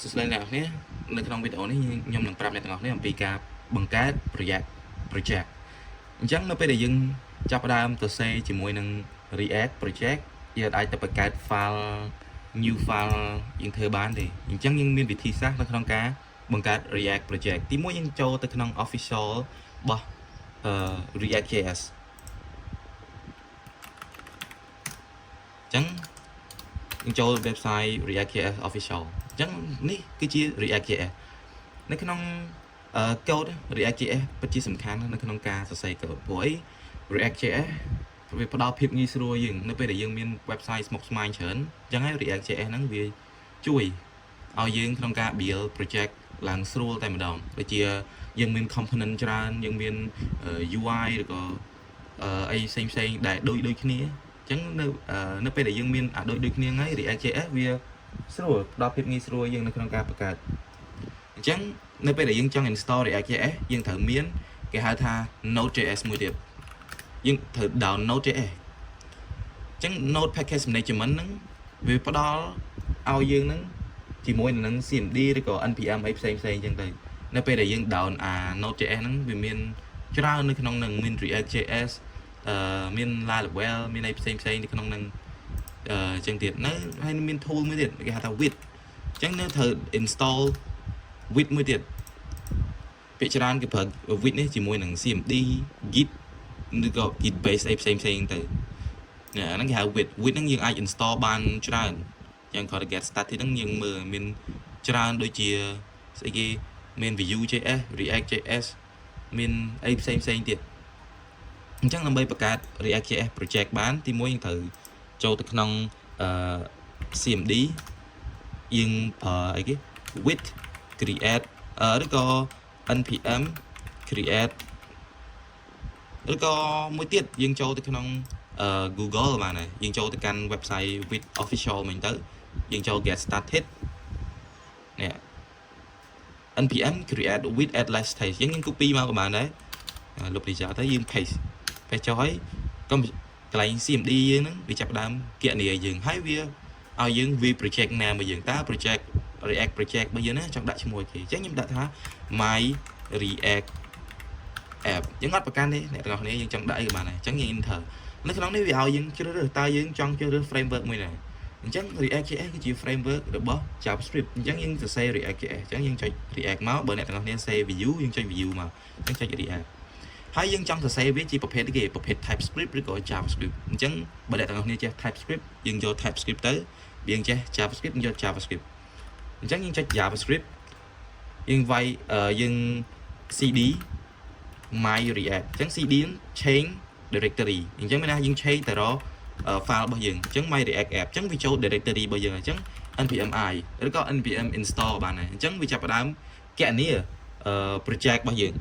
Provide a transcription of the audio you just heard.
សួស្តីអ្នកនរនៅក្នុងវីដេអូនេះខ្ញុំនឹងប្រាប់អ្នកទាំងអស់គ្នាអំពីការបង្កើត project អញ្ចឹងនៅពេលដែលយើងចាប់ផ្ដើមទៅសេជាមួយនឹង React project យើងអាចទៅបង្កើត file new file យើងធ្វើបានទេអញ្ចឹងយើងមានវិធីសាស្ត្រនៅក្នុងការបង្កើត React project ទីមួយយើងចូលទៅក្នុង official របស់React.js អញ្ចឹងចូល website React.js official អញ្ចឹងនេះគឺជា React.js នៅក្នុងcode React.js ពិតជាសំខាន់នៅក្នុងការសរសេរ code ព្រោះអី React.js វាផ្ដល់ភាពងាយស្រួលយើងនៅពេលដែលយើងមាន website ស្មុគស្មាញច្រើនអញ្ចឹងហើយ React.js ហ្នឹងវាជួយឲ្យយើងក្នុងការ build project ឡើងស្រួលតែម្ដងដូចជាយើងមាន component ច្រើនយើងមាន UI ឬក៏អីផ្សេងដែលដូចគ្នាអញ្ចឹងនៅពេលដែលយើងមានដូចគ្នាហើយ React.js វាស្រួលផ្ដល់ភាពងាយស្រួលយើងនៅក្នុងការបង្កើតអញ្ចឹងនៅពេលដែលយើងចង់ install React.js យើងត្រូវមានគេហៅថា Node.js មួយទៀតយើងត្រូវ download Node.js អញ្ចឹង Node package management ហ្នឹងវាផ្ដល់ឲ្យយើងហ្នឹងជាមួយនឹង CMD ឬក៏ npm អីផ្សេងអញ្ចឹងទៅនៅពេលដែលយើង down Node.js ហ្នឹងវាមានច្រើននៅក្នុងនឹងមាន React.js មាន Laravel មានអីផ្សេងនៅក្នុងនឹងអញ្ចឹងទៀតនៅហើយមាន tool មួយទៀតគេហៅថា Vite អញ្ចឹងនៅត្រូវ install Vite មួយទៀតភាគច្រើនគេប្រើ Vite នេះជាមួយនឹង CMD Git ឬក៏ Git base អីផ្សេងទៅអាហ្នឹងគេហៅ Vite ហ្នឹងយើងអាច install បានច្រើនយ៉ាងគាត់ get started ហ្នឹងយើងមើលមានច្រើនដូចជាស្អីគេមាន Vue.js React.js មានអីផ្សេងទៀតអញ្ចឹងដើម្បីបង្កើត React.js project បានទីមួយយើងត្រូវចូលទៅក្នុងCMD យើងប្រើអីគេ Vite create ឬក៏ npm create ឬក៏មួយទៀតយើងចូលទៅក្នុងGoogle បានហើយយើងចូលទៅកាន់ website Vite official មិញទៅយើងចូល get started នេះ npm create Vite atlas stage យើង copy មកក៏បានដែរលុបនេះចោលទៅយើង paste ចុះហើយកុំកន្លែង CMD យើងហ្នឹងវាចាប់ដើមគណនាយើងហើយវាឲ្យយើង V project ណាមកយើងតើ project React project របស់យើងណាចង់ដាក់ឈ្មោះគេអញ្ចឹងខ្ញុំដាក់ថា my React app យើងអត់ប្រកាន់ទេអ្នកទាំងអស់គ្នាយើងចង់ដាក់អីក៏បានដែរអញ្ចឹងយើង enter នៅក្នុងនេះវាឲ្យយើងជ្រើសរើសតើយើងចង់ជ្រើសរើស framework មួយណាអញ្ចឹង React.js គឺជា framework របស់ JavaScript អញ្ចឹងយើងសរសេរ React.js អញ្ចឹងយើងចុច React មកបើអ្នកទាំងអស់គ្នាសេ Vue យើងចុច Vue មកអញ្ចឹងចុច React ហើយយើងចង់សរសេរវាជាប្រភេទគេប្រភេទ TypeScript ឬក៏ JavaScript អញ្ចឹងបើអ្នកទាំងអស់គ្នាចេះ TypeScript យើងយក TypeScript ទៅយើងចេះ JavaScript យើងយក JavaScript អញ្ចឹងយើងចុច JavaScript យើងវាយយើង cd my react អញ្ចឹង cd change directory អញ្ចឹងមានថាយើង change ទៅរក file របស់យើងអញ្ចឹង my react app អញ្ចឹងវាចូល directory របស់យើងអញ្ចឹង npm i ឬក៏ npm install បានហើយអញ្ចឹងវាចាប់ផ្ដើមគណនាproject របស់យើង